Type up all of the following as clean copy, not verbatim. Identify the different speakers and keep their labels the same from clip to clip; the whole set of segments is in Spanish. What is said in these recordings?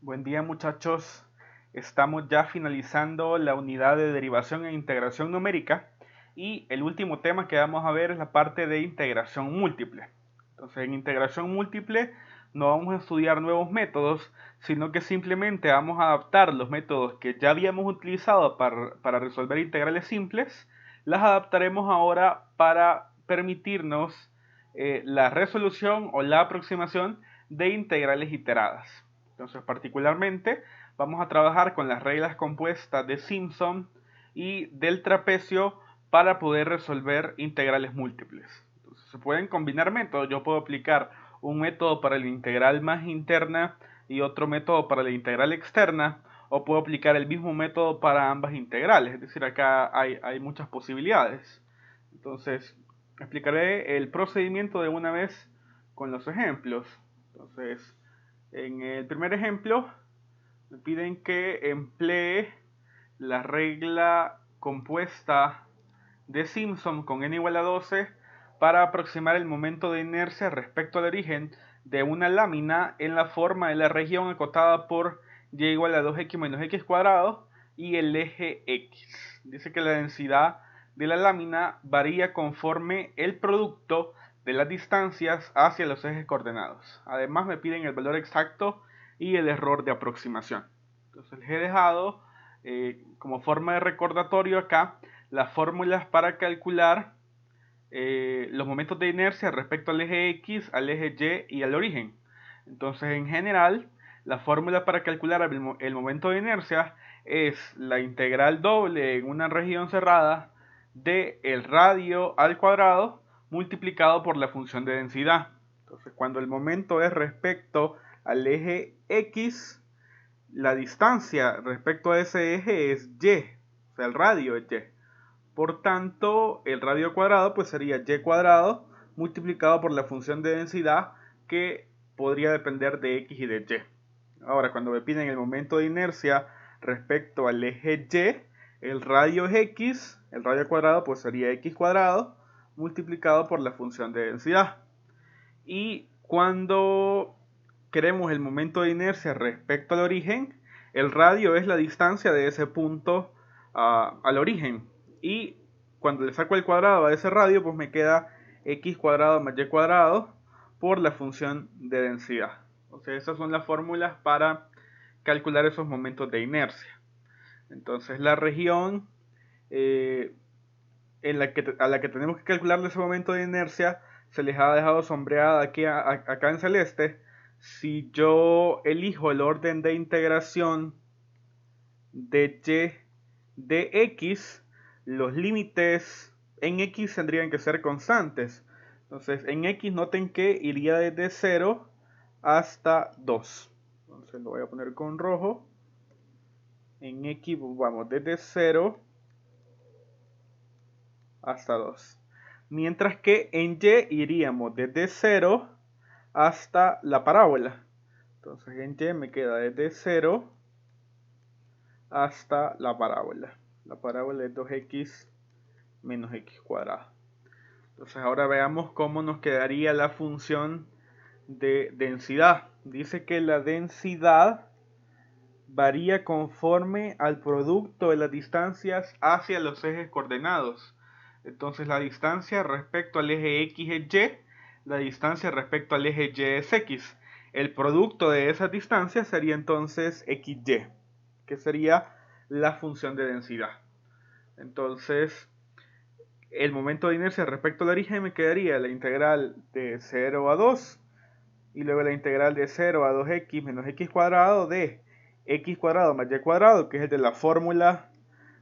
Speaker 1: Buen día muchachos, estamos ya finalizando la unidad de derivación e integración numérica y el último tema que vamos a ver es la parte de integración múltiple. Entonces en integración múltiple no vamos a estudiar nuevos métodos, sino que simplemente vamos a adaptar los métodos que ya habíamos utilizado para resolver integrales simples, las adaptaremos ahora para permitirnos la resolución o la aproximación de integrales iteradas. Entonces, particularmente, vamos a trabajar con las reglas compuestas de Simpson y del trapecio para poder resolver integrales múltiples. Entonces, se pueden combinar métodos. Yo puedo aplicar un método para la integral más interna y otro método para la integral externa, o puedo aplicar el mismo método para ambas integrales. Es decir, acá hay muchas posibilidades. Entonces, explicaré el procedimiento de una vez con los ejemplos. Entonces, en el primer ejemplo, me piden que emplee la regla compuesta de Simpson con n igual a 12 para aproximar el momento de inercia respecto al origen de una lámina en la forma de la región acotada por y igual a 2x menos x cuadrado y el eje x. Dice que la densidad de la lámina varía conforme el producto de las distancias hacia los ejes coordenados. Además me piden el valor exacto y el error de aproximación. Entonces les he dejado como forma de recordatorio acá las fórmulas para calcular los momentos de inercia respecto al eje X, al eje Y y al origen. Entonces, en general, la fórmula para calcular el momento de inercia es la integral doble en una región cerrada de el radio al cuadrado multiplicado por la función de densidad. Entonces, cuando el momento es respecto al eje X, la distancia respecto a ese eje es Y, o sea, el radio es Y. Por tanto, el radio cuadrado pues sería y cuadrado multiplicado por la función de densidad que podría depender de x y de y. Ahora, cuando me piden el momento de inercia respecto al eje y, el radio es x, el radio cuadrado pues sería x cuadrado multiplicado por la función de densidad. Y cuando queremos el momento de inercia respecto al origen, el radio es la distancia de ese punto al origen. Y cuando le saco el cuadrado a ese radio, pues me queda x cuadrado más y cuadrado por la función de densidad. O sea, esas son las fórmulas para calcular esos momentos de inercia. Entonces la región a la que tenemos que calcularle ese momento de inercia se les ha dejado sombreada aquí acá en celeste. Si yo elijo el orden de integración de y de x, los límites en x tendrían que ser constantes. Entonces en x noten que iría desde 0 hasta 2. Entonces lo voy a poner con rojo. En x vamos desde 0 hasta 2. Mientras que en y iríamos desde 0 hasta la parábola. Entonces en y me queda desde 0 hasta la parábola. La parábola es 2x menos x cuadrado. Entonces ahora veamos cómo nos quedaría la función de densidad. Dice que la densidad varía conforme al producto de las distancias hacia los ejes coordenados. Entonces la distancia respecto al eje X es Y, la distancia respecto al eje Y es X. El producto de esas distancias sería entonces XY, que sería la función de densidad. Entonces, el momento de inercia respecto al origen me quedaría la integral de 0 a 2 y luego la integral de 0 a 2x menos x cuadrado de x cuadrado más y cuadrado, que es el de la fórmula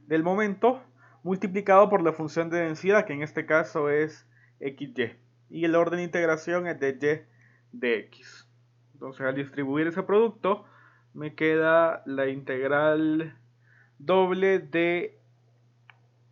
Speaker 1: del momento, multiplicado por la función de densidad, que en este caso es xy. Y el orden de integración es de y de x. Entonces, al distribuir ese producto, me queda la integral doble de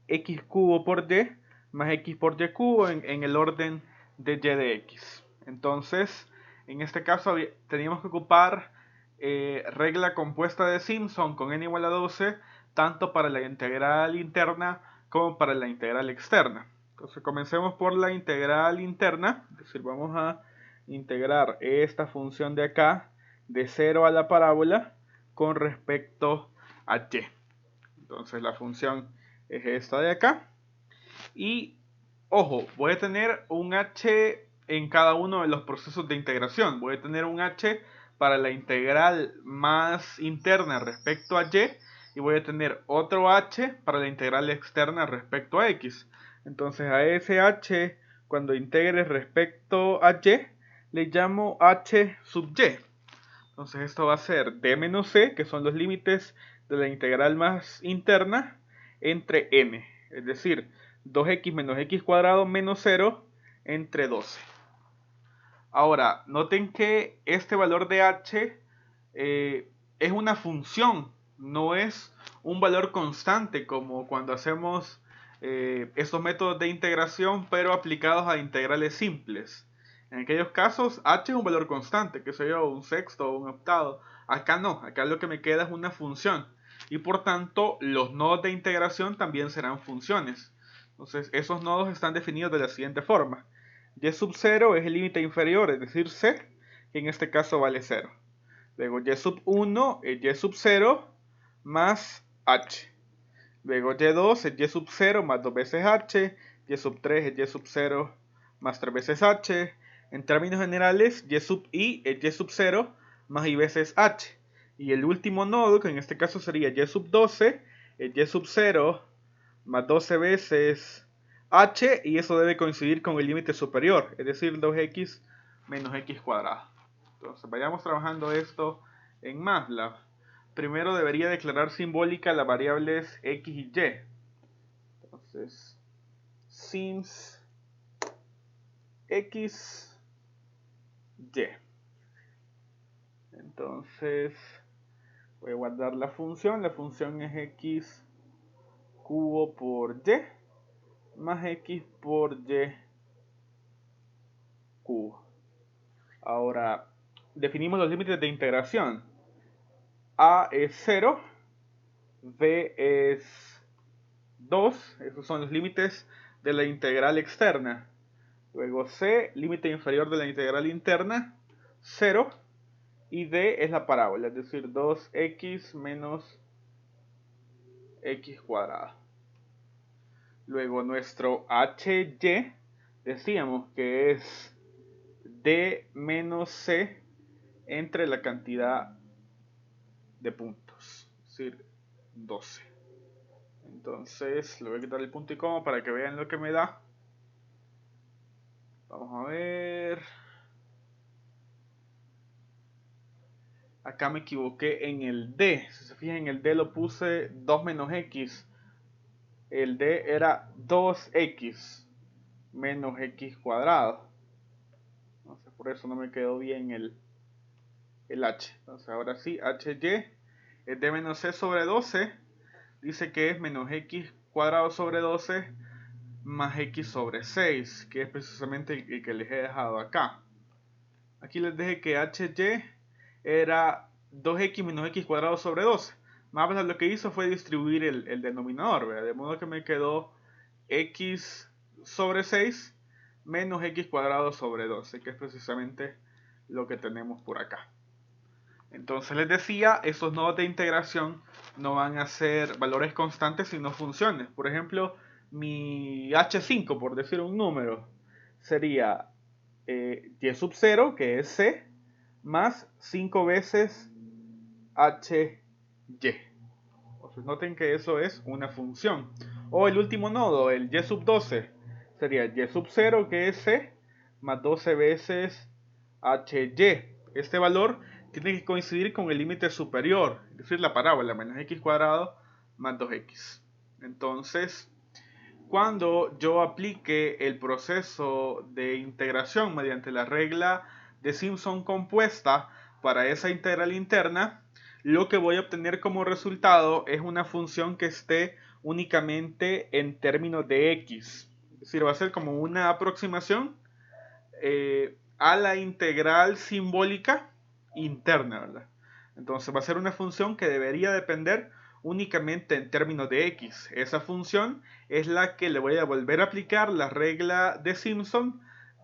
Speaker 1: x cubo por y más x por y cubo en el orden de y de x. Entonces, en este caso teníamos que ocupar regla compuesta de Simpson con n igual a 12, tanto para la integral interna como para la integral externa. Entonces comencemos por la integral interna, es decir, vamos a integrar esta función de acá de 0 a la parábola, con respecto a y. Entonces la función es esta de acá. Y ojo, voy a tener un h en cada uno de los procesos de integración. Voy a tener un h para la integral más interna respecto a y, y voy a tener otro h para la integral externa respecto a x. Entonces a ese h, cuando integre respecto a y, le llamo h sub y. Entonces esto va a ser d menos c, que son los límites de la integral más interna, entre n. Es decir, 2x menos x cuadrado menos 0 entre 12. Ahora, noten que este valor de h es una función, no es un valor constante como cuando hacemos estos métodos de integración pero aplicados a integrales simples. En aquellos casos h es un valor constante, que sé yo, un sexto o un octavo. Acá no, acá lo que me queda es una función y por tanto los nodos de integración también serán funciones. Entonces esos nodos están definidos de la siguiente forma. Y sub 0 es el límite inferior, es decir, c, que en este caso vale 0. Luego y sub 1 es y sub 0 más h. Luego y2 es y sub 0 más 2 veces h. Y sub 3 es y sub 0 más 3 veces h. En términos generales, y sub i es y sub 0 más i veces h. Y el último nodo, que en este caso sería y sub 12, es y sub 0 más 12 veces h, y eso debe coincidir con el límite superior, es decir, 2x menos x cuadrado. Entonces, vayamos trabajando esto en MATLAB. Primero debería declarar simbólica las variables x y y. Entonces, sims x, y. Entonces, voy a guardar la función. La función es x cubo por y más x por y cubo. Ahora, definimos los límites de integración. A es 0, B es 2, esos son los límites de la integral externa. Luego C, límite inferior de la integral interna, 0, y D es la parábola, es decir, 2x menos x cuadrado. Luego nuestro HY, decíamos que es D menos C entre la cantidad de puntos, es decir, 12. Entonces le voy a quitar el punto y coma para que vean lo que me da. Vamos a ver. Acá me equivoqué en el D. Si se fijan, en el D lo puse 2 menos X. El D era 2X menos X cuadrado. Entonces por eso no me quedó bien el H. Entonces ahora sí, HY es D menos C sobre 12. Dice que es menos X cuadrado sobre 12 más X sobre 6, que es precisamente el que les he dejado acá. Aquí les dejé que HY era 2x menos x cuadrado sobre 12. Más lo que hizo fue distribuir el denominador, ¿verdad? De modo que me quedó x sobre 6 menos x cuadrado sobre 12, que es precisamente lo que tenemos por acá. Entonces les decía, esos nodos de integración no van a ser valores constantes sino funciones. Por ejemplo, mi h5, por decir un número, sería y sub 0, que es c, más 5 veces hy. Entonces noten que eso es una función. O el último nodo, el y sub 12, sería y sub 0, que es c, más 12 veces hy. Este valor tiene que coincidir con el límite superior, es decir, la parábola menos x cuadrado más 2x. Entonces, cuando yo aplique el proceso de integración mediante la regla de Simpson compuesta para esa integral interna, lo que voy a obtener como resultado es una función que esté únicamente en términos de x. Es decir, va a ser como una aproximación a la integral simbólica interna, ¿verdad? Entonces va a ser una función que debería depender únicamente en términos de x. Esa función es la que le voy a volver a aplicar la regla de Simpson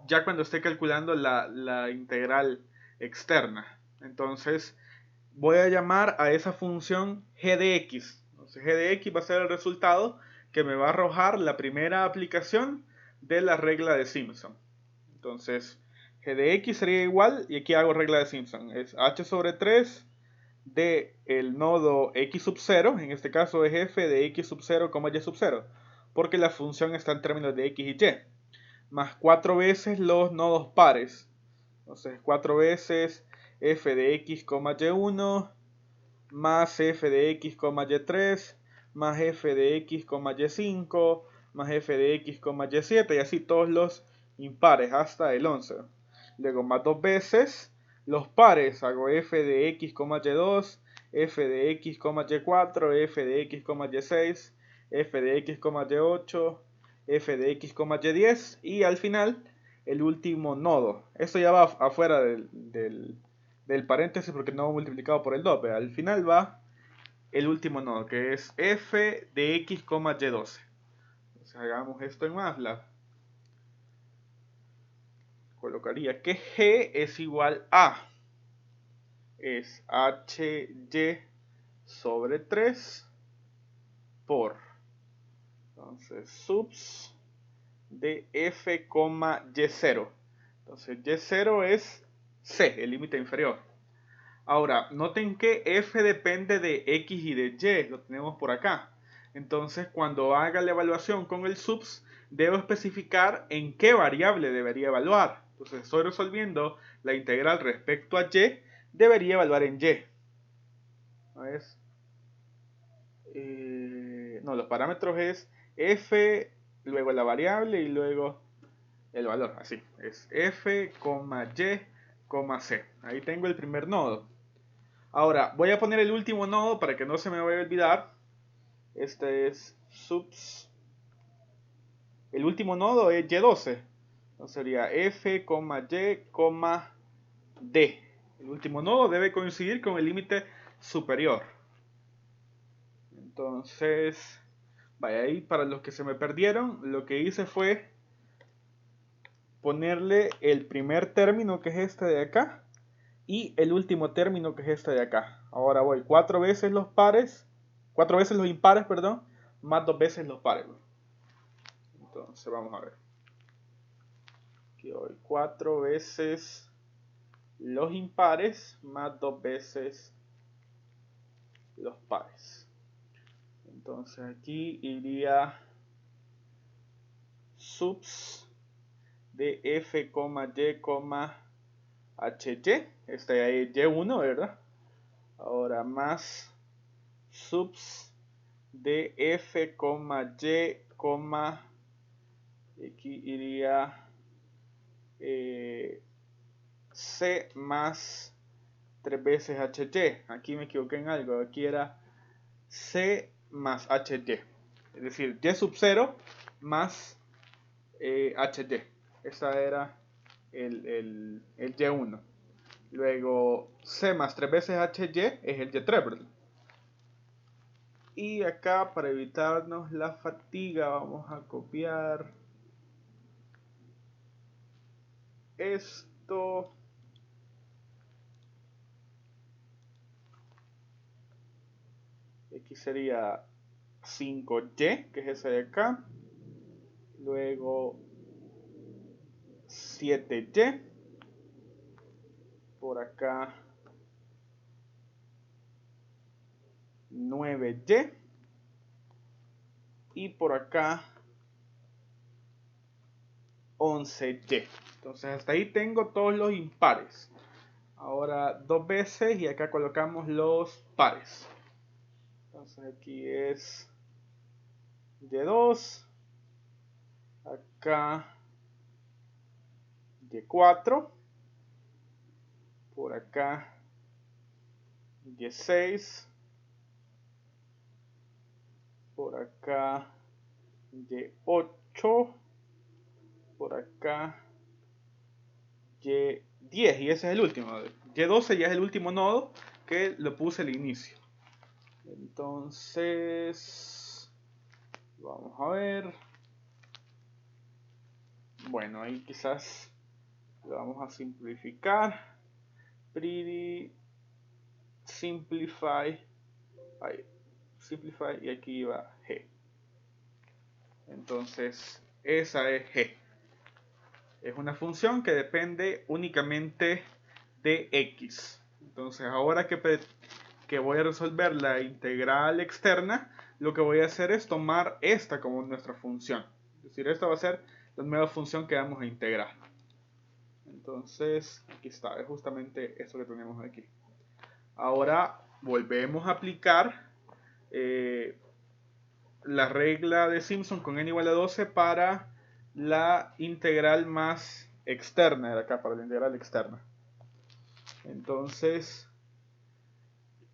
Speaker 1: ya cuando esté calculando la integral externa. Entonces voy a llamar a esa función g de x. Entonces g de x va a ser el resultado que me va a arrojar la primera aplicación de la regla de Simpson. Entonces g de x sería igual, y aquí hago regla de Simpson, es h sobre 3 de el nodo x sub 0, en este caso es f de x sub 0, y sub 0, porque la función está en términos de x y y, más 4 veces los nodos pares. Entonces 4 veces f de x, y1, más f de x, y3, más f de x, y5, más f de x, y7, y así todos los impares hasta el 11. Luego más 2 veces los pares, hago f de x, y2, f de x, y4, f de x, y6, f de x, y8, f de x, y10, y al final el último nodo. Esto ya va afuera del paréntesis porque no multiplicado por el 2. Al final va el último nodo, que es f de x, y12. Entonces hagamos esto en MATLAB. Colocaría que g es igual a, es hy sobre 3 por, entonces, subs de f, y0. Entonces y0 es c, el límite inferior. Ahora, noten que f depende de x y de y, lo tenemos por acá. Entonces, cuando haga la evaluación con el subs, debo especificar en qué variable debería evaluar. Entonces, estoy resolviendo la integral respecto a y, debería evaluar en y. No, los parámetros es f, luego la variable y luego el valor. Así, es f, y, c. Ahí tengo el primer nodo. Ahora, voy a poner el último nodo para que no se me vaya a olvidar. Este es subs. El último nodo es y12. Entonces sería f, y, d. El último nodo debe coincidir con el límite superior. Entonces, vaya ahí, para los que se me perdieron, lo que hice fue ponerle el primer término, que es este de acá, y el último término, que es este de acá. Ahora voy 4 veces los pares, 4 veces los impares, perdón, más 2 veces los pares. Entonces vamos a ver. Aquí voy 4 veces los impares más 2 veces los pares. Entonces aquí iría subs de f, y, hy. Este ahí es y1, ¿verdad? Ahora más subs de f, y, aquí iría c más 3 veces hy. Aquí me equivoqué en algo, aquí era c más hy, es decir, y sub 0 más hy. Esta era el y1. Luego c más 3 veces hy es el y3, ¿verdad? Y acá, para evitarnos la fatiga, vamos a copiar esto. Aquí sería 5y, que es ese de acá. Luego 7y. Por acá 9y. Y por acá 11y. Entonces hasta ahí tengo todos los impares. Ahora 2 veces y acá colocamos los pares. Entonces aquí es y2. Acá y4. Por acá y6. Por acá y8. Por acá y10. Y ese es el último. Y12 ya es el último nodo que lo puse al inicio. Entonces, vamos a ver. Bueno, ahí quizás lo vamos a simplificar. Pretty simplify, simplify y aquí va g. Entonces esa es g. Es una función que depende únicamente de x. Entonces ahora que voy a resolver la integral externa, lo que voy a hacer es tomar esta como nuestra función. Es decir, esta va a ser la nueva función que vamos a integrar. Entonces, aquí está, es justamente esto que tenemos aquí. Ahora volvemos a aplicar la regla de Simpson con n igual a 12 para la integral más externa de acá, para la integral externa. Entonces,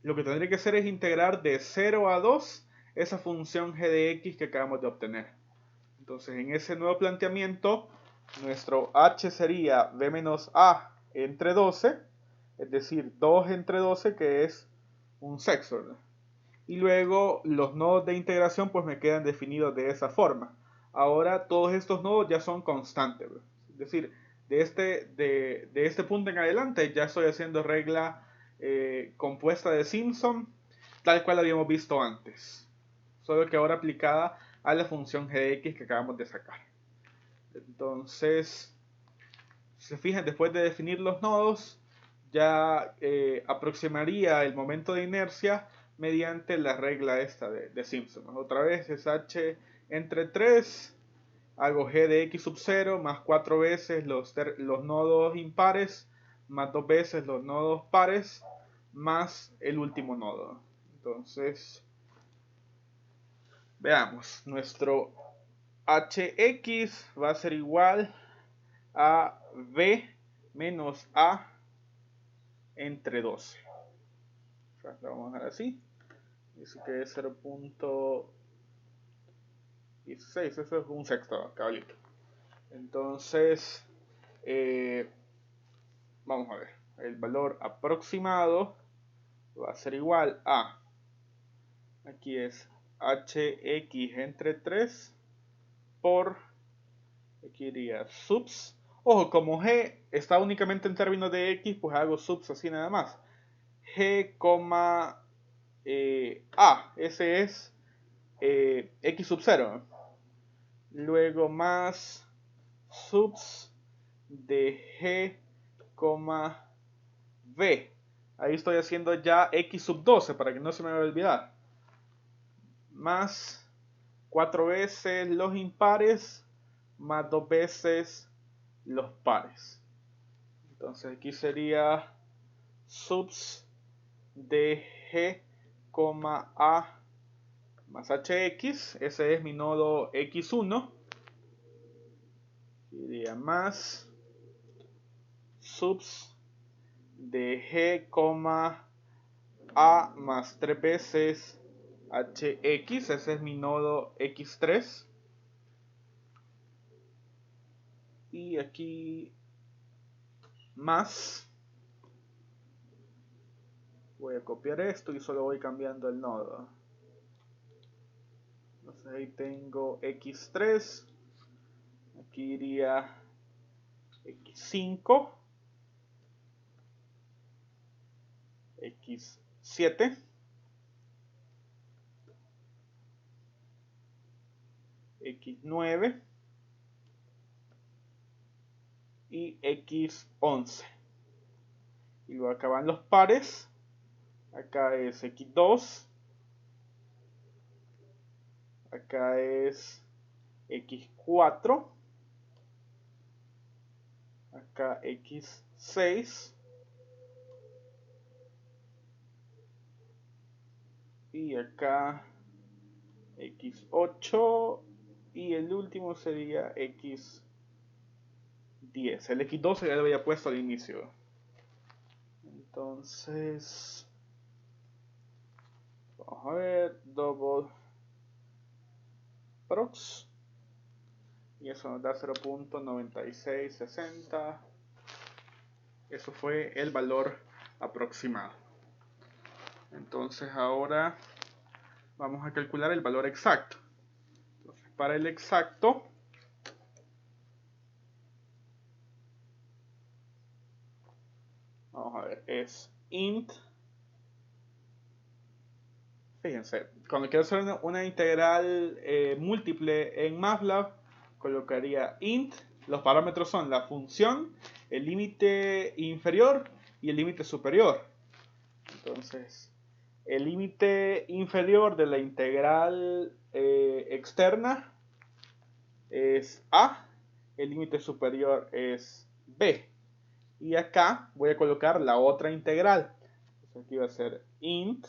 Speaker 1: lo que tendré que hacer es integrar de 0 a 2 esa función g de x que acabamos de obtener. Entonces, en ese nuevo planteamiento, nuestro h sería b menos a entre 12, es decir, 2 entre 12, que es un sexto, ¿verdad? Y luego los nodos de integración pues me quedan definidos de esa forma. Ahora todos estos nodos ya son constantes, ¿verdad? Es decir, de este punto en adelante ya estoy haciendo regla compuesta de Simpson, tal cual habíamos visto antes. Solo que ahora aplicada a la función g de x que acabamos de sacar. Entonces, si se fijan, después de definir los nodos, ya aproximaría el momento de inercia mediante la regla esta de Simpson. Otra vez es h entre 3, hago g de x sub 0 más 4 veces los nodos impares, más 2 veces los nodos pares, más el último nodo. Entonces, veamos, nuestro hx va a ser igual a b menos a entre 12. O sea, lo vamos a dejar así. Dice que es 0.16, eso es un sexto, cabalito. Entonces, vamos a ver. El valor aproximado va a ser igual a, aquí es hx entre 3 por, aquí iría subs. Ojo, como g está únicamente en términos de x, pues hago subs así nada más. G, a, ese es x sub 0. Luego más subs de g, b. Ahí estoy haciendo ya x sub 12 para que no se me vaya a olvidar. Más 4 veces los impares, más 2 veces los pares. Entonces aquí sería subs de g, a más hx, ese es mi nodo x1, sería más subs de g, a más 3 veces hx, ese es mi nodo x3, y aquí más, voy a copiar esto y solo voy cambiando el nodo. Entonces ahí tengo x3, aquí iría x5, x7, x9 y x11. Y luego acá van los pares. Acá es x2, acá es x4, acá x6 y acá x8 y el último sería x10. El x12 ya lo había puesto al inicio. Entonces, vamos a ver, double prox, y eso nos da 0.9660. Eso fue el valor aproximado. Entonces ahora vamos a calcular el valor exacto. Entonces, para el exacto, vamos a ver, es int Fíjense, cuando quiero hacer una integral múltiple en MATLAB, colocaría int, los parámetros son la función, el límite inferior y el límite superior. Entonces, el límite inferior de la integral externa es a, el límite superior es b. Y acá voy a colocar la otra integral. Entonces aquí va a ser int.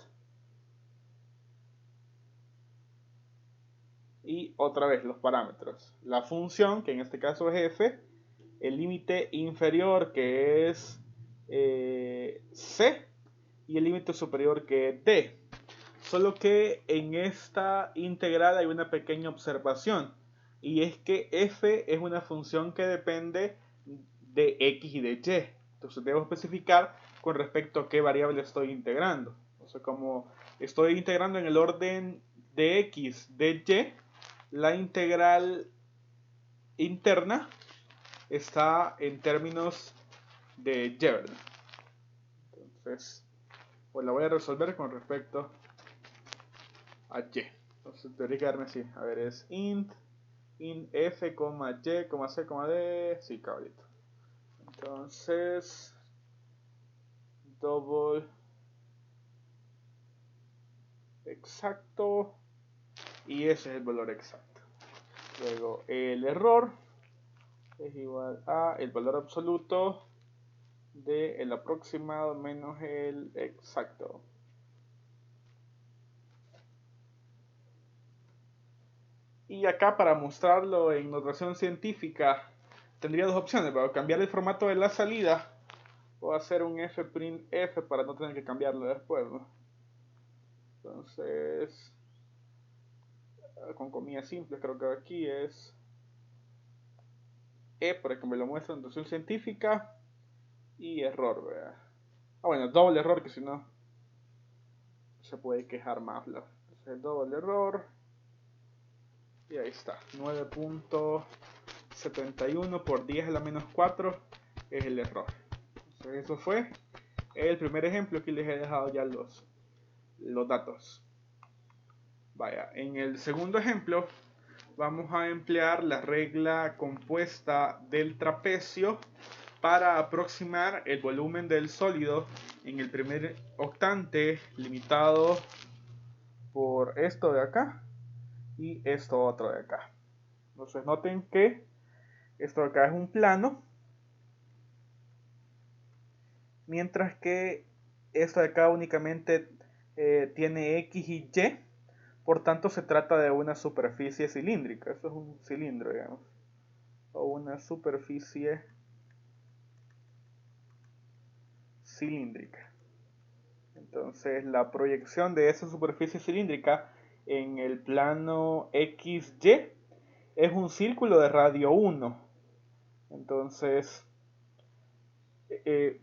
Speaker 1: Y otra vez los parámetros. La función, que en este caso es f. El límite inferior, que es c. Y el límite superior, que es d. Solo que en esta integral hay una pequeña observación. Y es que f es una función que depende de x y de y. Entonces debo especificar con respecto a qué variable estoy integrando. O sea, como estoy integrando en el orden de x de y, la integral interna está en términos de y, ¿verdad? Entonces, pues la voy a resolver con respecto a y. Entonces debería quedarme así. A ver, es int f, y, c, d. Sí, cabrito. Entonces, double exacto. Y ese es el valor exacto. Luego, el error es igual a el valor absoluto de el aproximado menos el exacto. Y acá, para mostrarlo en notación científica, tendría dos opciones. Para cambiar el formato de la salida o hacer un fprintf para no tener que cambiarlo después, ¿no? Entonces, con comillas simples, creo que aquí es para que me lo muestre en notación científica, y error, ¿verdad? Bueno, doble error, que si no se puede quejar más. Entonces, doble error. Y ahí está. 9.71 por 10 a la menos 4 es el error. Entonces, eso fue el primer ejemplo. Aquí les he dejado ya los datos. Vaya, en el segundo ejemplo vamos a emplear la regla compuesta del trapecio para aproximar el volumen del sólido en el primer octante, limitado por esto de acá y esto otro de acá. Entonces noten que esto de acá es un plano, mientras que esto de acá únicamente tiene x y y. Por tanto, se trata de una superficie cilíndrica. Esto es un cilindro, digamos, o una superficie cilíndrica. Entonces, la proyección de esa superficie cilíndrica en el plano XY es un círculo de radio 1. Entonces,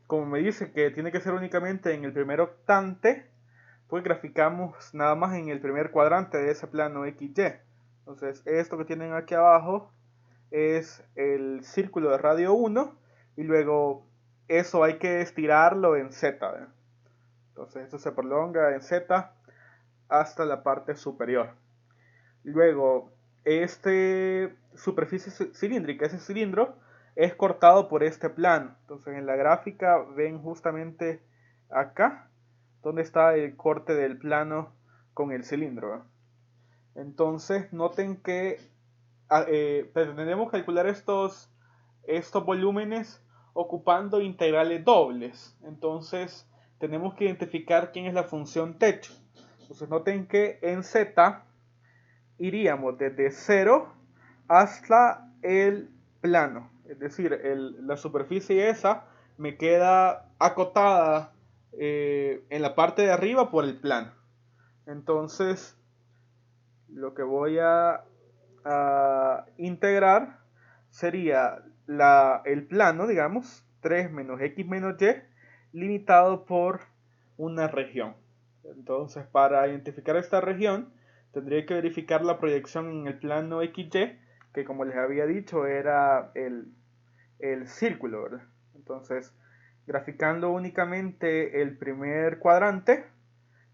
Speaker 1: como me dice que tiene que ser únicamente en el primer octante, pues graficamos nada más en el primer cuadrante de ese plano XY. Entonces, esto que tienen aquí abajo es el círculo de radio 1, y luego eso hay que estirarlo en Z, ¿verdad? Entonces esto se prolonga en Z hasta la parte superior. Luego, este superficie cilíndrica, ese cilindro, es cortado por este plano. Entonces en la gráfica ven justamente acá donde está el corte del plano con el cilindro, ¿verdad? Entonces noten que pretendemos calcular estos volúmenes ocupando integrales dobles. Entonces tenemos que identificar quién es la función techo. Entonces noten que en Z iríamos desde 0 hasta el plano. Es decir, la superficie esa me queda acotada en la parte de arriba por el plano. Entonces lo que voy a integrar sería el plano, digamos, 3 menos x menos y, limitado por una región. Entonces, para identificar esta región, tendría que verificar la proyección en el plano XY, que como les había dicho era el círculo, ¿verdad? Entonces, graficando únicamente el primer cuadrante,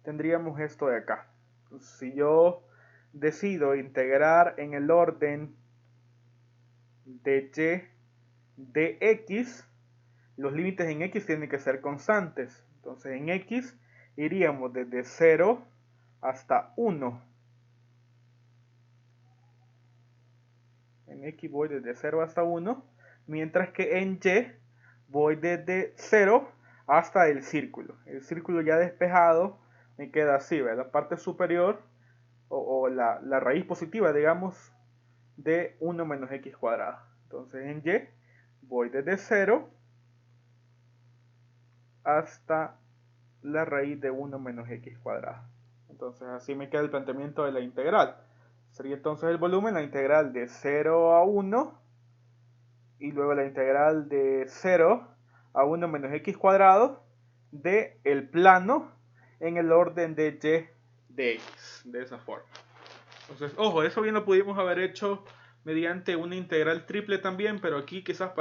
Speaker 1: tendríamos esto de acá. Entonces, si yo decido integrar en el orden de y de x, los límites en x tienen que ser constantes. Entonces en x iríamos desde 0 hasta 1. En x voy desde 0 hasta 1, mientras que en y voy desde 0 hasta el círculo. El círculo ya despejado me queda así, ¿verdad? La parte superior o la raíz positiva, digamos, de 1 menos x cuadrado. Entonces en y voy desde 0 hasta la raíz de 1 menos x cuadrado. Entonces así me queda el planteamiento de la integral. Sería entonces el volumen, la integral de 0 a 1 y luego la integral de 0 a 1 menos x cuadrado de el plano en el orden de y de x, de esa forma. Entonces, ojo, eso bien lo pudimos haber hecho mediante una integral triple también, pero aquí quizás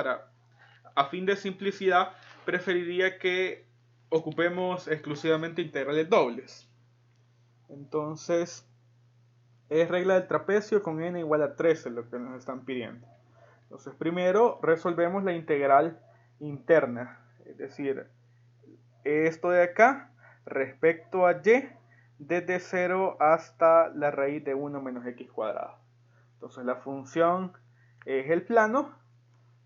Speaker 1: a fin de simplicidad, preferiría que ocupemos exclusivamente integrales dobles. Entonces, es regla del trapecio con n igual a 13 lo que nos están pidiendo. Entonces, primero resolvemos la integral interna, es decir, esto de acá respecto a y desde 0 hasta la raíz de 1 menos x cuadrado. Entonces la función es el plano,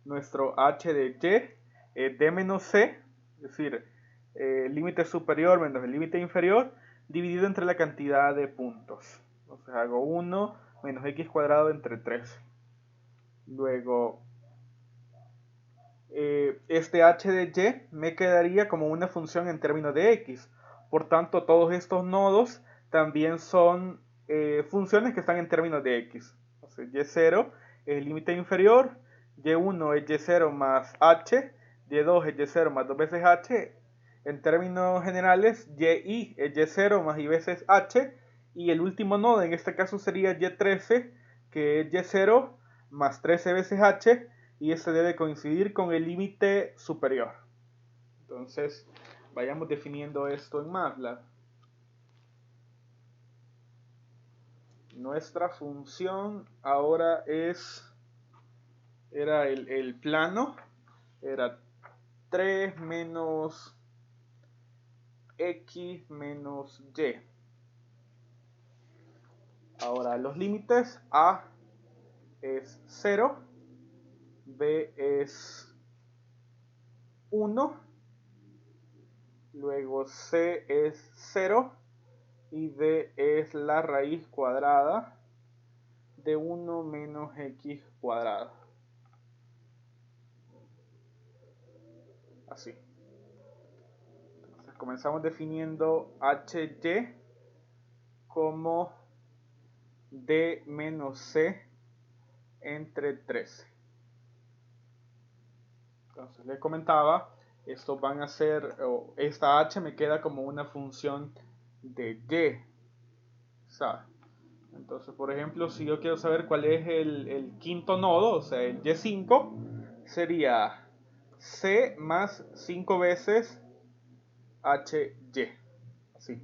Speaker 1: nuestro h de y es d menos c, es decir, el límite superior menos el límite inferior, dividido entre la cantidad de puntos. Entonces hago 1 menos x cuadrado entre 13. Luego, este h de y me quedaría como una función en términos de x. Por tanto, todos estos nodos también son funciones que están en términos de x. Entonces, y0 es el límite inferior, y1 es y0 más h, y2 es y0 más 2 veces h. En términos generales, y es y0 más y veces h. Y el último nodo en este caso sería y13, que es y0 más 13 veces h. Y este debe coincidir con el límite superior. Entonces, vayamos definiendo esto en MATLAB. Nuestra función ahora era el plano, era 3 menos x menos y. Ahora los límites, a es 0, b es 1, luego c es 0 y d es la raíz cuadrada de 1 menos x cuadrado. Así. Entonces comenzamos definiendo hy como d menos c entre 13. Entonces les comentaba, estos van a ser, esta h me queda como una función de y, ¿sabes? Entonces, por ejemplo, si yo quiero saber cuál es el quinto nodo, o sea, el y5, sería c más 5 veces hy. Así.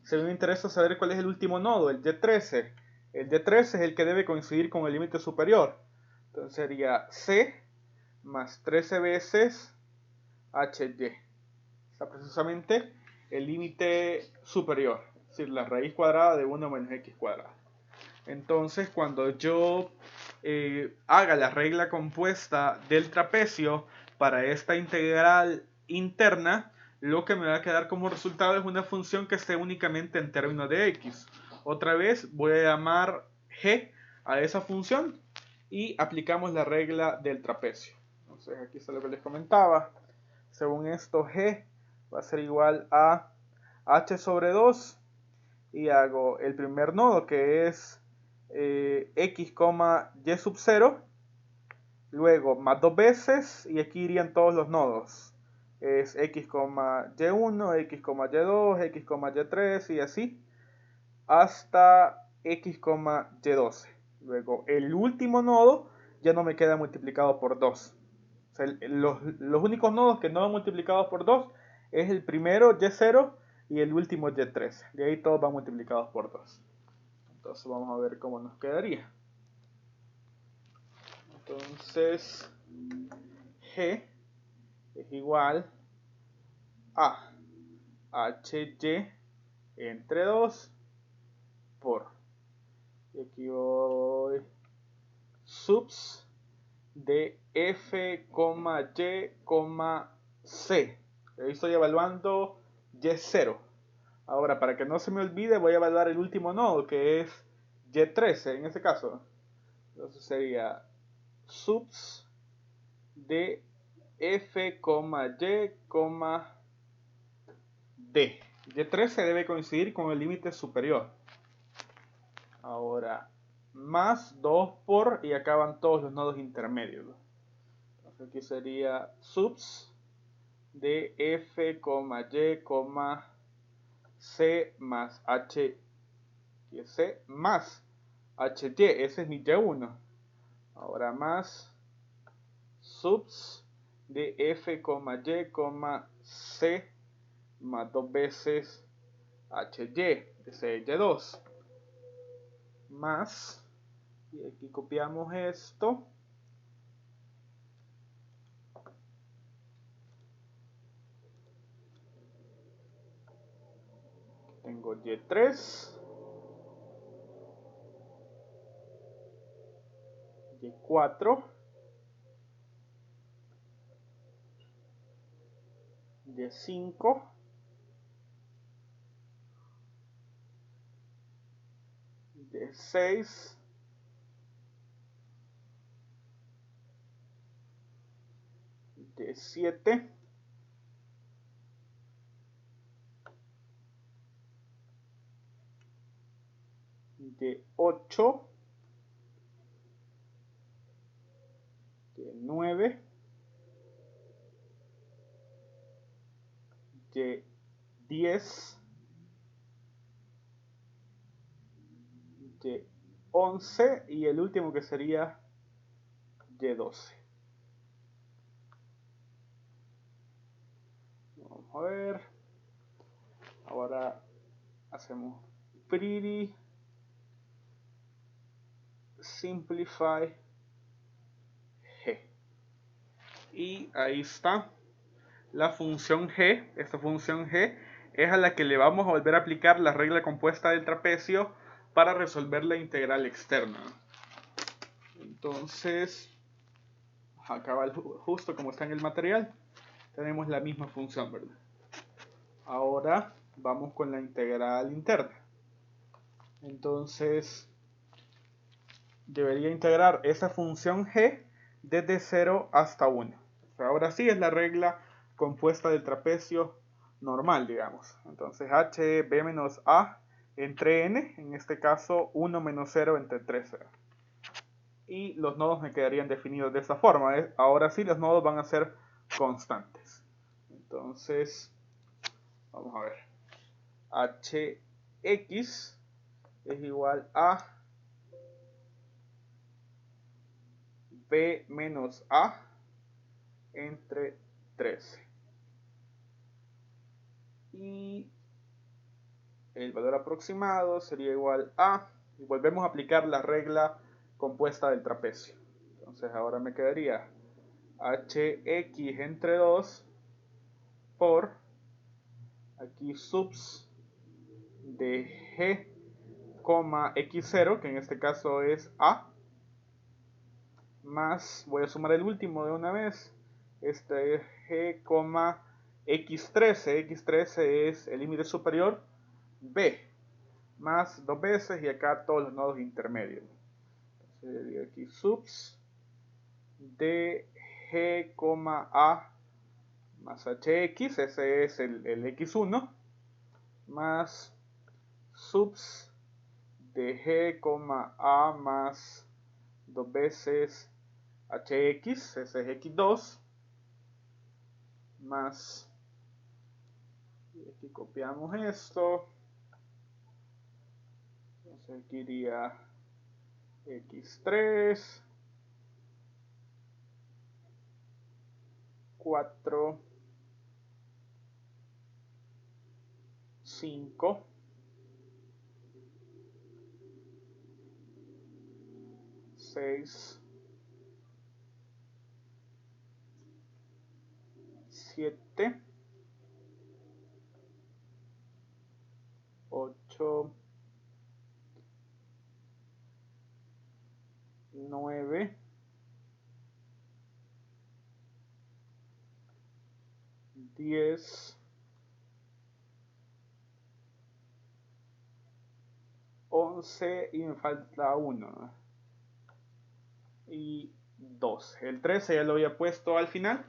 Speaker 1: Si a mí me interesa saber cuál es el último nodo, el y13. El y13 es el que debe coincidir con el límite superior. Entonces sería c más 13 veces hy. Está precisamente el límite superior, es decir, la raíz cuadrada de 1 menos x cuadrado. Entonces, cuando yo haga la regla compuesta del trapecio para esta integral interna, lo que me va a quedar como resultado es una función que esté únicamente en términos de x. Otra vez voy a llamar g a esa función y aplicamos la regla del trapecio. Entonces aquí está lo que les comentaba. Según esto, g va a ser igual a h sobre 2 y hago el primer nodo que es x, y sub 0, luego más 2 veces y aquí irían todos los nodos. Es x, y1, x, y2, x, y3 y así hasta x, y12. Luego el último nodo ya no me queda multiplicado por 2. O sea, los únicos nodos que no han multiplicado por 2 es el primero y0 y el último y13. De ahí todos van multiplicados por 2. Entonces vamos a ver cómo nos quedaría. Entonces G es igual a HY entre 2 por, y aquí voy, subs de F, Y, C. Ahí estoy evaluando Y0. Ahora, para que no se me olvide, voy a evaluar el último nodo, que es Y13 en este caso. Entonces sería subs de F, Y, D. Y13 debe coincidir con el límite superior. Ahora, más 2 por, y acaban todos los nodos intermedios. Entonces aquí sería subs de F, Y, C más H, y C más HY, ese es mi Y1. Ahora más subs de F, Y, C más 2 veces HY, ese es Y2. Más, y aquí copiamos esto. Tengo Y3. Y4, Y5, Y6, Y7, Y8, Y9, Y10, Y11 y el último que sería Y12. Vamos a ver. Ahora hacemos pretty simplify G. Y ahí está la función G. Esta función G es a la que le vamos a volver a aplicar la regla compuesta del trapecio para resolver la integral externa. Entonces, acá va justo como está en el material, tenemos la misma función, ¿verdad? Ahora vamos con la integral interna. Entonces, debería integrar esa función G desde 0 hasta 1. Ahora sí es la regla compuesta del trapecio normal, digamos. Entonces h b menos a entre n, en este caso 1 menos 0 entre 3. Y los nodos me quedarían definidos de esta forma. Ahora sí los nodos van a ser constantes. Entonces, vamos a ver. Hx es igual a b menos a entre 13. Y el valor aproximado sería igual a, y volvemos a aplicar la regla compuesta del trapecio. Entonces ahora me quedaría hx entre 2 por, aquí subs de g, x0, que en este caso es a, más, voy a sumar el último de una vez, este es g, x13, x13 es el límite superior, b, más 2 veces y acá todos los nodos intermedios. Entonces sería aquí subs de g, a más hx, ese es el x1, más subs de g, a más 2 veces hx, ese es x2, más, y aquí copiamos esto, entonces aquí iría x3, 4, 5, 6, 7, 8, 9, 10, 11 y me falta 1 y 2. El 13 ya lo había puesto al final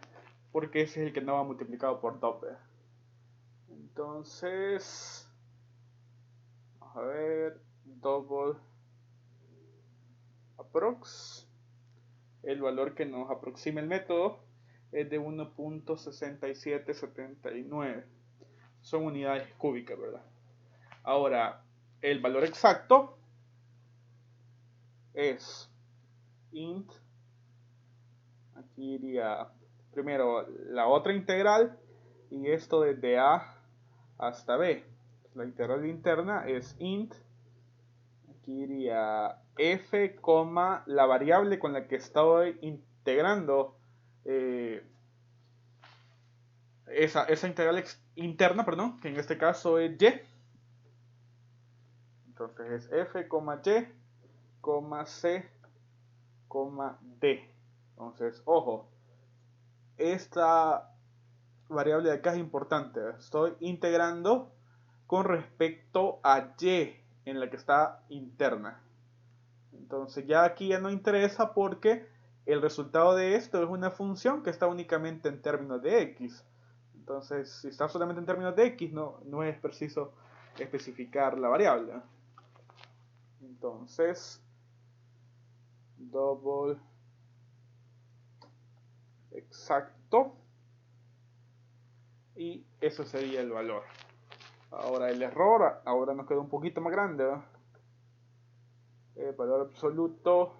Speaker 1: porque ese es el que no va multiplicado por Doppler. Entonces, vamos a ver, double approx. El valor que nos aproxima el método es de 1.6779. Son unidades cúbicas, ¿verdad? Ahora, el valor exacto es int, aquí iría primero la otra integral y esto desde a hasta b. La integral interna es int, aquí iría f, la variable con la que estoy integrando esa integral interna, perdón, que en este caso es y. Entonces es f, y, c, d. Entonces, ojo, esta variable de acá es importante. Estoy integrando con respecto a y en la que está interna. Entonces ya aquí ya no interesa porque el resultado de esto es una función que está únicamente en términos de x. Entonces, si está solamente en términos de x, no es preciso especificar la variable. Entonces, double exacto, y eso sería el valor. Ahora el error, ahora nos queda un poquito más grande, ¿verdad? El valor absoluto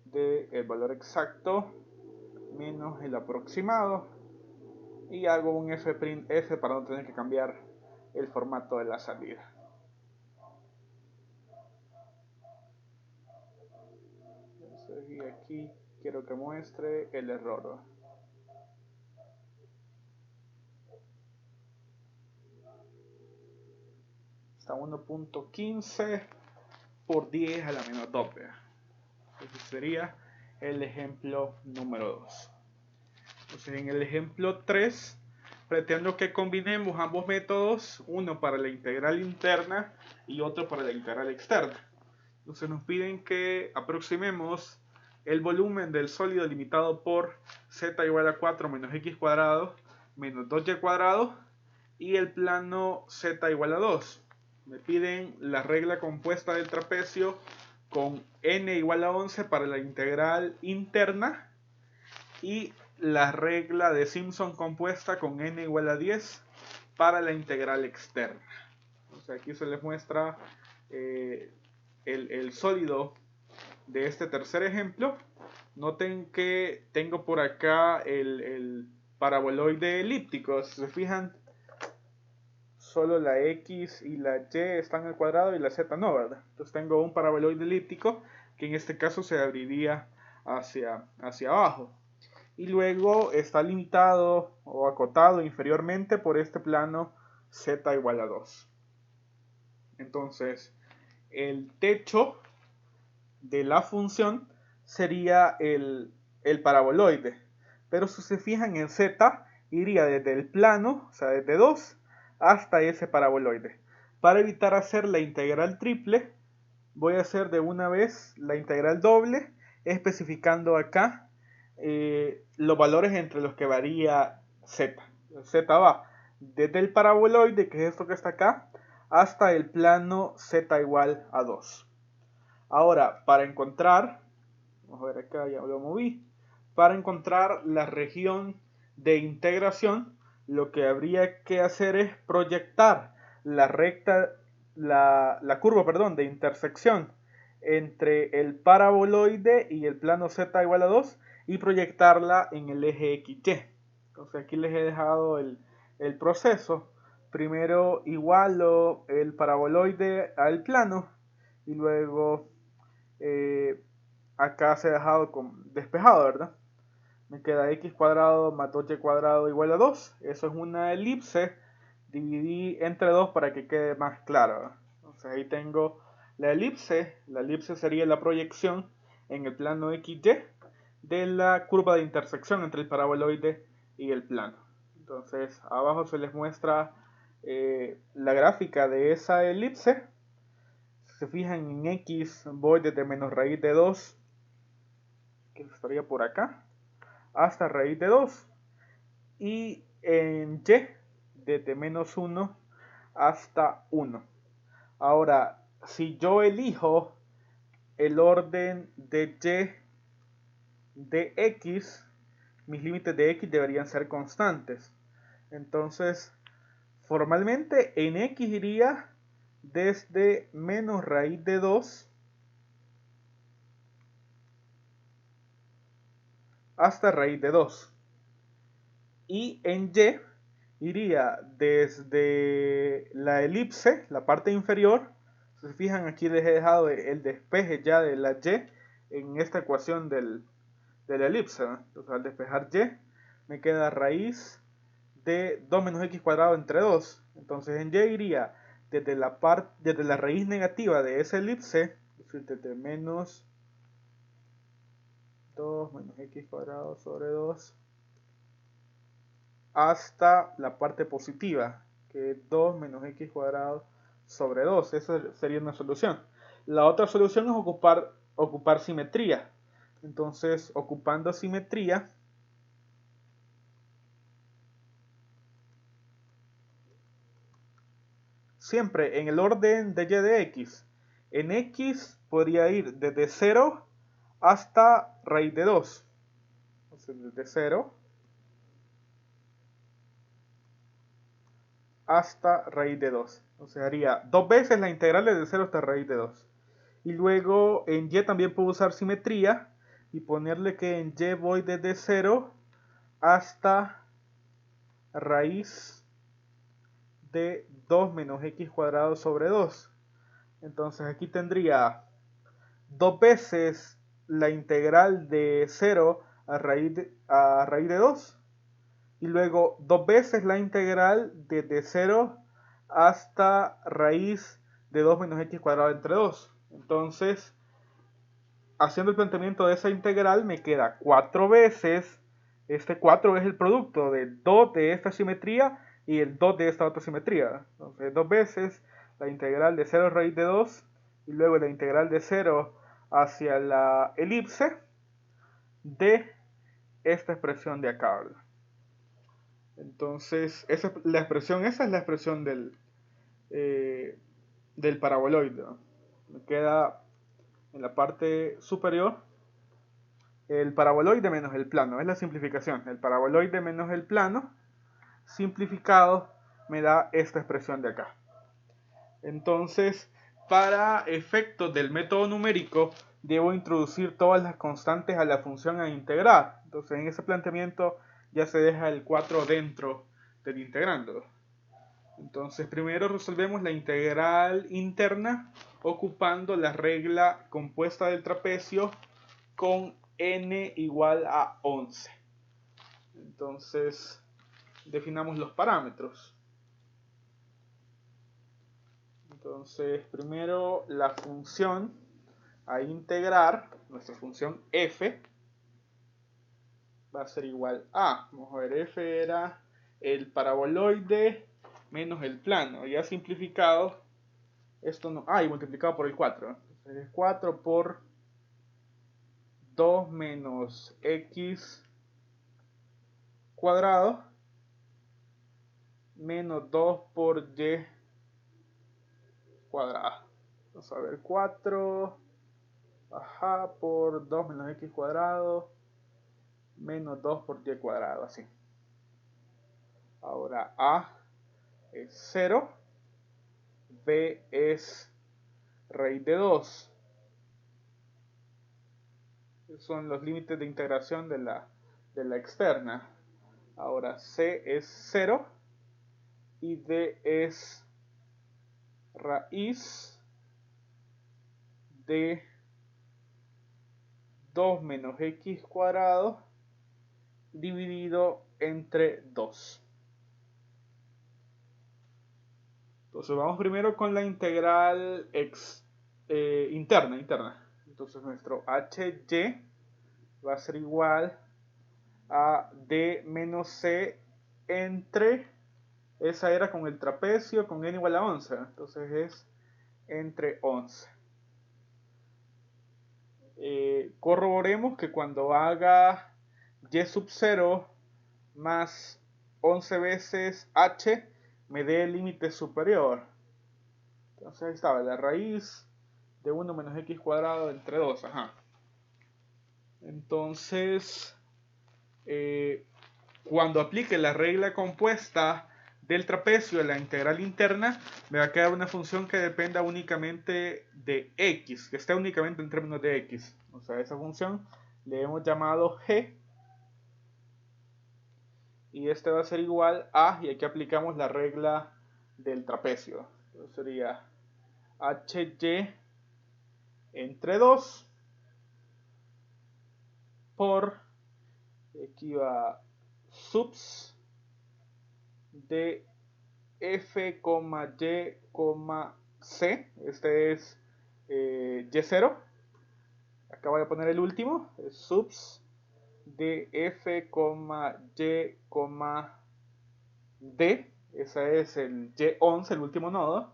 Speaker 1: del valor exacto menos el aproximado, y hago un f'print f para no tener que cambiar el formato de la salida. Entonces, y aquí quiero que muestre el error, ¿verdad? Está 1.15 por 10 a la menos 2. Ese sería el ejemplo número 2. Entonces, en el ejemplo 3 pretendo que combinemos ambos métodos, uno para la integral interna y otro para la integral externa. Entonces nos piden que aproximemos el volumen del sólido limitado por z igual a 4 menos x cuadrado menos 2y cuadrado y el plano z igual a 2. Me piden la regla compuesta del trapecio con n igual a 11 para la integral interna y la regla de Simpson compuesta con n igual a 10 para la integral externa. O sea, aquí se les muestra el sólido de este tercer ejemplo. Noten que tengo por acá el paraboloide elíptico. Si se fijan, solo la x y la y están al cuadrado y la z no, ¿verdad? Entonces tengo un paraboloide elíptico que en este caso se abriría hacia abajo. Y luego está limitado o acotado inferiormente por este plano z igual a 2. Entonces, el techo de la función sería el paraboloide. Pero si se fijan en z, iría desde el plano, o sea, desde 2, hasta ese paraboloide. Para evitar hacer la integral triple, voy a hacer de una vez la integral doble, especificando acá los valores entre los que varía z. Z va desde el paraboloide, que es esto que está acá, hasta el plano z igual a 2. Ahora, para encontrar, vamos a ver acá, ya lo moví, para encontrar la región de integración, lo que habría que hacer es proyectar la recta, la curva, perdón, de intersección entre el paraboloide y el plano z igual a 2 y proyectarla en el eje XY. Entonces aquí les he dejado el proceso primero igualo el paraboloide al plano y luego acá se ha dejado despejado, ¿verdad? Me queda x cuadrado más 2y cuadrado igual a 2. Eso es una elipse. Dividí entre 2 para que quede más claro. Entonces ahí tengo la elipse. La elipse sería la proyección en el plano XY de la curva de intersección entre el paraboloide y el plano. Entonces abajo se les muestra la gráfica de esa elipse. Si se fijan en X voy desde menos raíz de 2, que estaría por acá, hasta raíz de 2. Y en Y desde menos 1 hasta 1. Ahora, si yo elijo el orden de Y de X, mis límites de X deberían ser constantes. Entonces, formalmente en X iría desde menos raíz de 2 hasta raíz de 2. Y en Y iría desde la elipse, la parte inferior. Si se fijan, aquí les he dejado el despeje ya de la Y en esta ecuación de la elipse. Entonces al despejar Y me queda raíz de 2 menos x cuadrado entre 2. Entonces en Y iría desde la raíz negativa de esa elipse, es decir, desde menos 2 menos x cuadrado sobre 2 hasta la parte positiva, que es 2 menos x cuadrado sobre 2. Esa sería una solución. La otra solución es ocupar simetría. Entonces, ocupando simetría, siempre en el orden de y de x, en x podría ir desde 0 hasta raíz de 2. Entonces, desde 0 hasta raíz de 2. Entonces haría dos veces la integral desde 0 hasta raíz de 2. Y luego en y también puedo usar simetría y ponerle que en y voy desde 0 hasta raíz de 2 menos x cuadrado sobre 2. Entonces aquí tendría dos veces la integral de 0 a raíz de 2. Y luego dos veces la integral desde 0 hasta raíz de 2 menos x cuadrado entre 2. Entonces, haciendo el planteamiento de esa integral, me queda 4 veces, este 4 es el producto de 2 de esta simetría y el 2 de esta otra simetría. Entonces, dos veces la integral de 0 raíz de 2 y luego la integral de 0 hacia la elipse de esta expresión de acá, ¿verdad? Entonces, esa es la expresión del paraboloide, ¿no? Me queda en la parte superior el paraboloide menos el plano, es la simplificación. El paraboloide menos el plano, simplificado, me da esta expresión de acá. Entonces, para efectos del método numérico, debo introducir todas las constantes a la función a integrar. Entonces, en ese planteamiento ya se deja el 4 dentro del integrando. Entonces, primero resolvemos la integral interna ocupando la regla compuesta del trapecio con n igual a 11. Entonces, definamos los parámetros. Entonces, primero la función a integrar, nuestra función f, va a ser igual a, vamos a ver, f era el paraboloide menos el plano, ya simplificado, esto no, y multiplicado por el 4, entonces es 4 por 2 menos x cuadrado menos 2 por y cuadrado. Vamos a ver, 4 por 2 menos x cuadrado menos 2 por y cuadrado, así. Ahora a es 0, b es raíz de 2. Son los límites de integración de la externa. Ahora c es 0 y D es raíz de 2 menos x cuadrado dividido entre 2. Entonces vamos primero con la integral interna. Entonces nuestro hy va a ser igual a d menos c entre, esa era con el trapecio, con n igual a 11. Entonces es entre 11. Corroboremos que cuando haga y sub 0 más 11 veces h me dé el límite superior. Entonces ahí estaba la raíz de 1 menos x cuadrado entre 2. Ajá. Entonces, cuando aplique la regla compuesta del trapecio a la integral interna, me va a quedar una función que dependa únicamente de x, que esté únicamente en términos de x. O sea, esa función le hemos llamado g. Y este va a ser igual a, y aquí aplicamos la regla del trapecio. Entonces sería hy entre 2 por, aquí va subs de f, y, c. Este es y0. Acá voy a poner el último, es subs de f, y, d. Ese es el y11, el último nodo.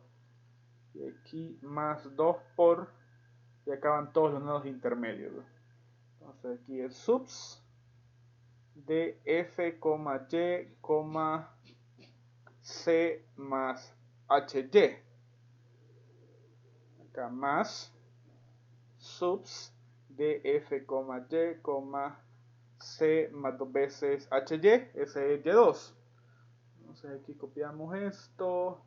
Speaker 1: Y aquí más 2 por, y acaban todos los nodos intermedios. Entonces aquí es subs de f, y, c más hy. Acá más subs de f, y, c más 2 veces hy, ese es y2. Entonces aquí copiamos esto.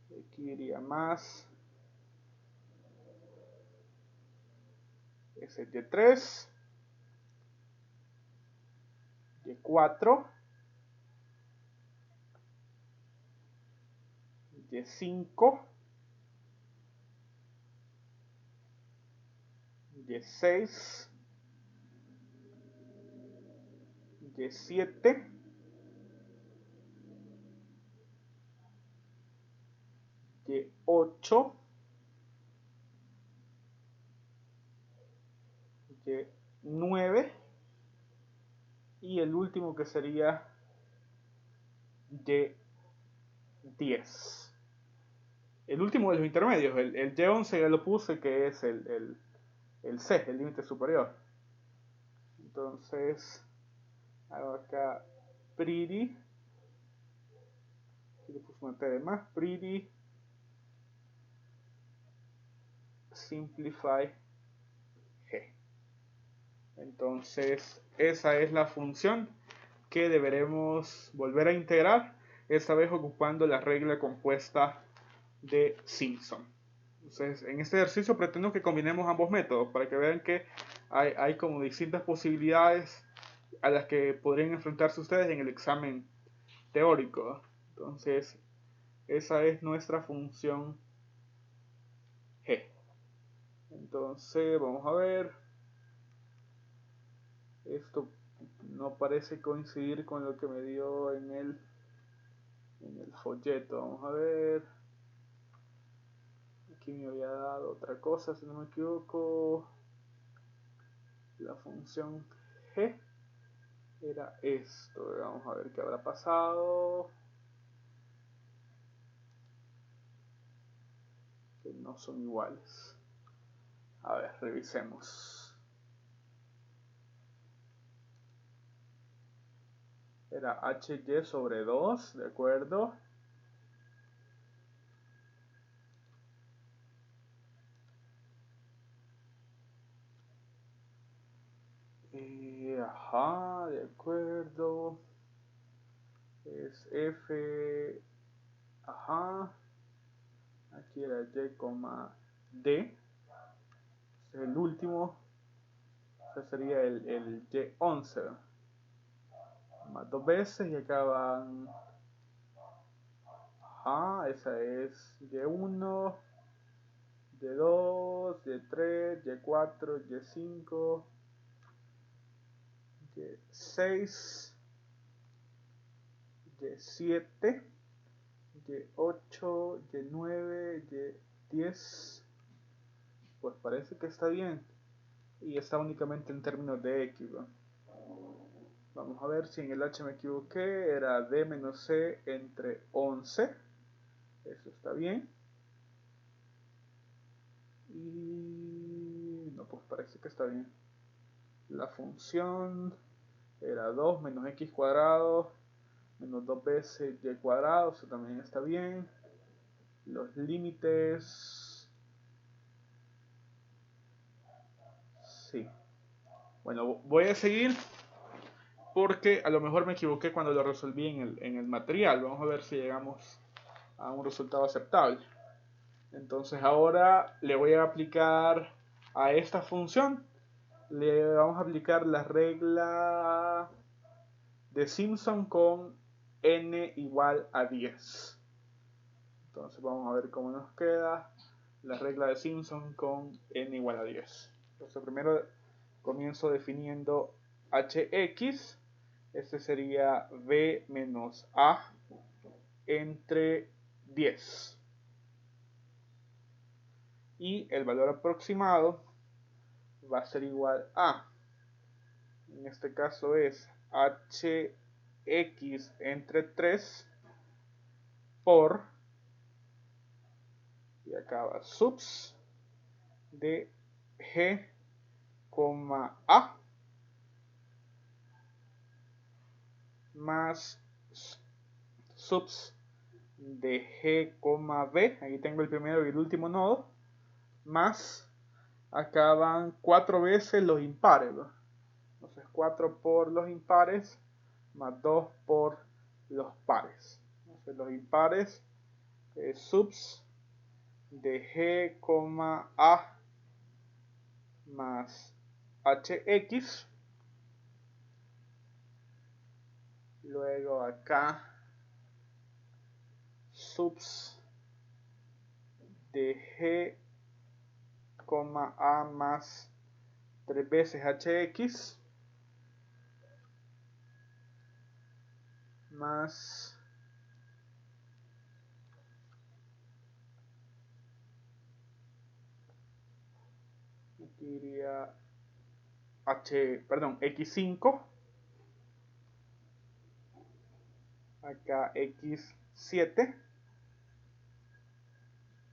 Speaker 1: Aquí iría más. Ese es y3. Y4. Y5. Y6. Y7. Y8. Y9. Y el último que sería Y10. El último de los intermedios, el Y11 ya lo puse, que es el C, el límite superior. Entonces, hago acá pretty. Aquí le puse una T de más. Pretty simplify G. Entonces, esa es la función que deberemos volver a integrar, esta vez ocupando la regla compuesta de Simpson. Entonces, en este ejercicio pretendo que combinemos ambos métodos para que vean que hay como distintas posibilidades a las que podrían enfrentarse ustedes en el examen teórico. Entonces, esa es nuestra función G. Entonces, vamos a ver. Esto no parece coincidir con lo que me dio en el folleto. Vamos a ver. Aquí me había dado otra cosa, si no me equivoco. La función G era esto. Vamos a ver qué habrá pasado. Que no son iguales. A ver, revisemos. Era hy sobre 2, ¿de acuerdo? Ajá, de acuerdo. Es f, ajá. Aquí era y, d. El último, ese sería el y11. más dos veces y acá van, esa es Y1, Y2, Y3, Y4, Y5, Y6, Y7, Y8, Y9, Y10. Pues parece que está bien. Y está únicamente en términos de X, ¿no? Vamos a ver si en el H me equivoqué. Era D menos C entre 11. Eso está bien. Y no, pues parece que está bien. La función era 2 menos X cuadrado menos 2 veces Y cuadrado. Eso también está bien. Los límites. Sí. Bueno, voy a seguir porque a lo mejor me equivoqué cuando lo resolví en el material. Vamos a ver si llegamos a un resultado aceptable. Entonces ahora le voy a aplicar a esta función, le vamos a aplicar la regla de Simpson con n igual a 10. Entonces vamos a ver cómo nos queda la regla de Simpson con n igual a 10. Entonces primero comienzo definiendo hx. Este sería b menos a entre 10. Y el valor aproximado va a ser igual a, en este caso es hx entre 3 por, y acá va subs de g, a más subs de g, b, aquí tengo el primero y el último nodo, más acá van 4 veces los impares, ¿no? Entonces 4 por los impares más 2 por los pares. Entonces los impares subs de g, a más hx. Luego acá subs de g, a más 3 veces hx más aquí iría x5, acá x7,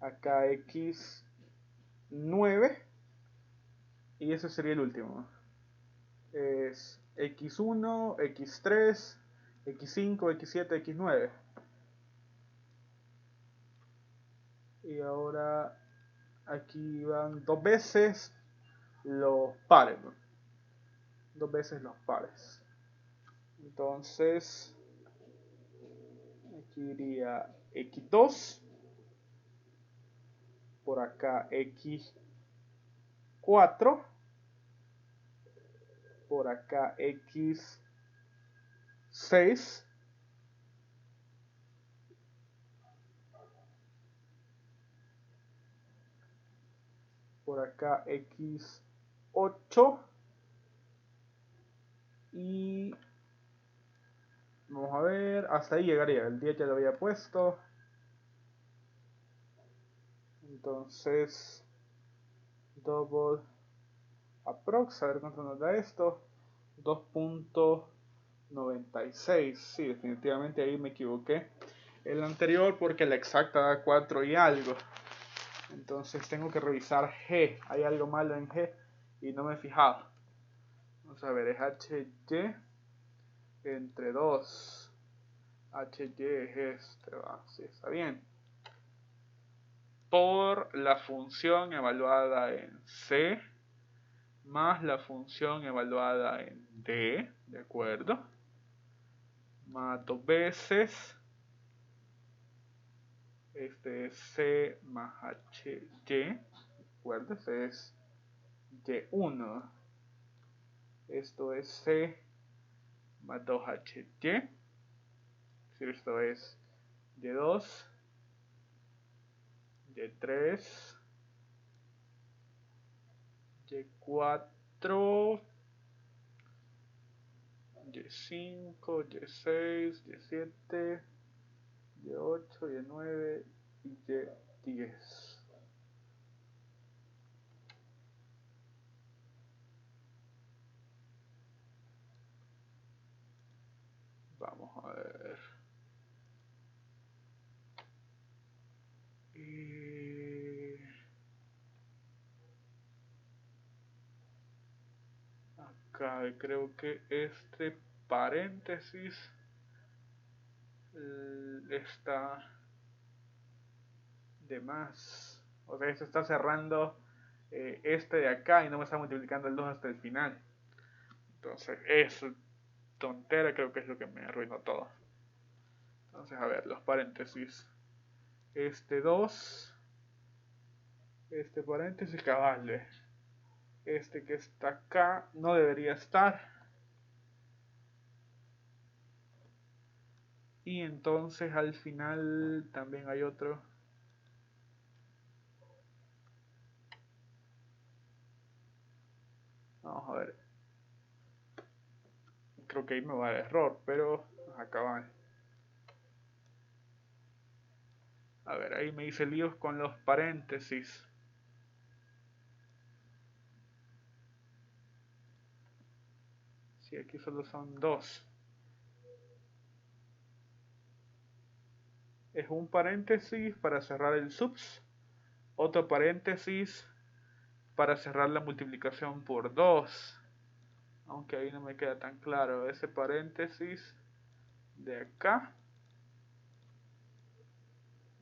Speaker 1: acá x9 y ese sería el último. Es x1, x3, x5, x7, x9. Y ahora aquí van 2 veces los pares, ¿no? 2 veces los pares. Entonces aquí iría x2, por acá x4, por acá x6, por acá x8 y vamos a ver, hasta ahí llegaría, el 10 ya lo había puesto. Entonces double approx, a ver cuánto nos da esto, 2.96. Sí, definitivamente ahí me equivoqué el anterior porque la exacta da 4 y algo. Entonces tengo que revisar G, hay algo malo en G y no me he fijado. Vamos a ver, es HY entre 2. HY es este, va, sí, está bien. Por la función evaluada en C más la función evaluada en D, ¿de acuerdo? Más 2 veces. Este es C más HY, ¿de acuerdo? Este es Y1. Esto es C más 2HY. Si esto es Y2, Y3, Y4, Y5, Y6, Y7, Y8, Y9 y Y10. Vamos a ver. Acá creo que este paréntesis está de más. O sea, se está cerrando este de acá y no me está multiplicando el 2 hasta el final. Entonces, eso tontera creo que es lo que me arruinó todo. Entonces, a ver, los paréntesis. Este 2, este paréntesis cabal. Este que está acá no debería estar. Y entonces al final también hay otro. Vamos a ver. Creo que ahí me va a dar error, pero acá. A ver, ahí me hice líos con los paréntesis. Si aquí solo son dos. Es un paréntesis para cerrar el subs. Otro paréntesis para cerrar la multiplicación por 2. Aunque ahí no me queda tan claro. Ese paréntesis de acá.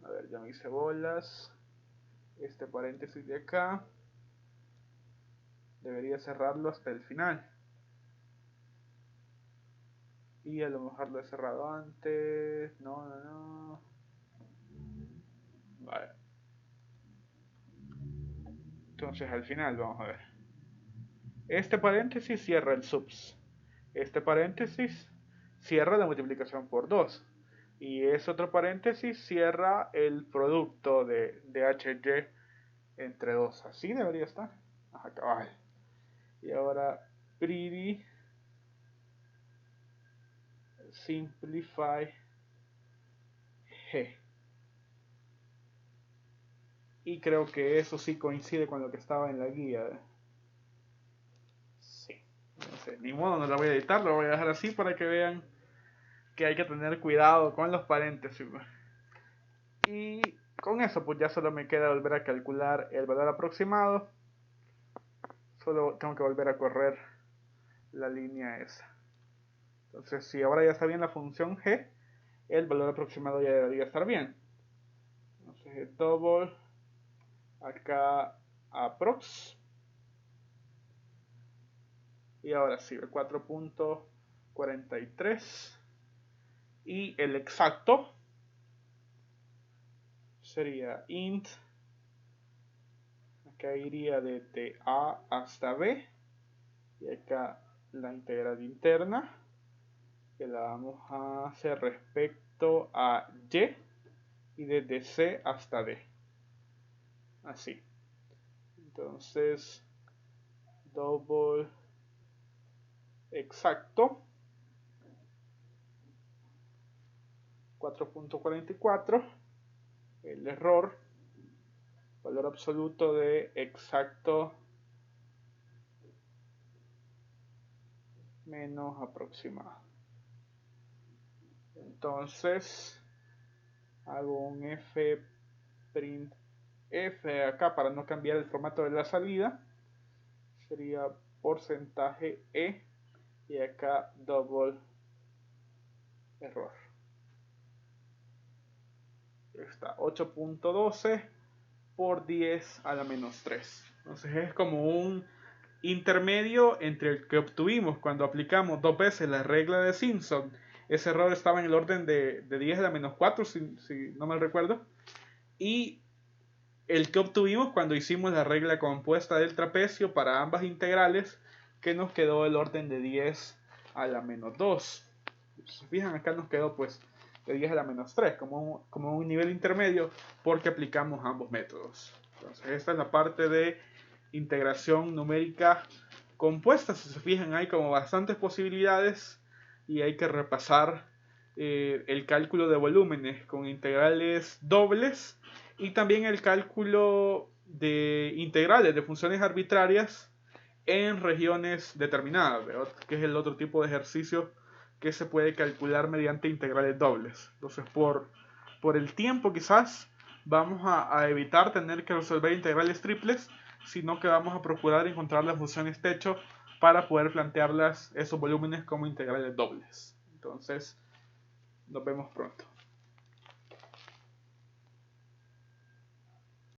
Speaker 1: A ver, ya me hice bolas. Este paréntesis de acá. Debería cerrarlo hasta el final. Y a lo mejor lo he cerrado antes. No. Vale. Entonces al final vamos a ver. Este paréntesis cierra el subs. Este paréntesis cierra la multiplicación por 2. Y ese otro paréntesis cierra el producto de HY entre 2. Así debería estar. Ajá, cabal. Y ahora pretty simplify G. Y creo que eso sí coincide con lo que estaba en la guía. Sí. No sé, ni modo, no la voy a editar, lo voy a dejar así para que vean que hay que tener cuidado con los paréntesis. Y con eso pues ya solo me queda volver a calcular el valor aproximado. Solo tengo que volver a correr la línea esa. Entonces si ahora ya está bien la función g, el valor aproximado ya debería estar bien. Entonces double acá aprox. Y ahora sí, el 4.43. Y el exacto sería int. Acá iría de A hasta B. Y acá la integral interna. Que la vamos a hacer respecto a Y. Y desde C hasta D. Así. Entonces, double exacto 4.44, el error, valor absoluto de exacto menos aproximado. Entonces hago un f print f acá para no cambiar el formato de la salida, sería porcentaje e, y acá double error. Está 8.12 por 10 a la menos 3. Entonces es como un intermedio entre el que obtuvimos cuando aplicamos dos veces la regla de Simpson. Ese error estaba en el orden de 10 a la menos 4, si no mal recuerdo. Y el que obtuvimos cuando hicimos la regla compuesta del trapecio para ambas integrales, que nos quedó el orden de 10 a la menos 2. Si se fijan, acá nos quedó pues de 10 a la menos 3 como un nivel intermedio porque aplicamos ambos métodos. Entonces esta es la parte de integración numérica compuesta. Si se fijan, hay como bastantes posibilidades y hay que repasar el cálculo de volúmenes con integrales dobles y también el cálculo de integrales de funciones arbitrarias en regiones determinadas, ¿verdad? Que es el otro tipo de ejercicio que se puede calcular mediante integrales dobles. Entonces, por el tiempo quizás vamos a evitar tener que resolver integrales triples, sino que vamos a procurar encontrar las funciones techo para poder plantearlas, esos volúmenes, como integrales dobles. Entonces, nos vemos pronto.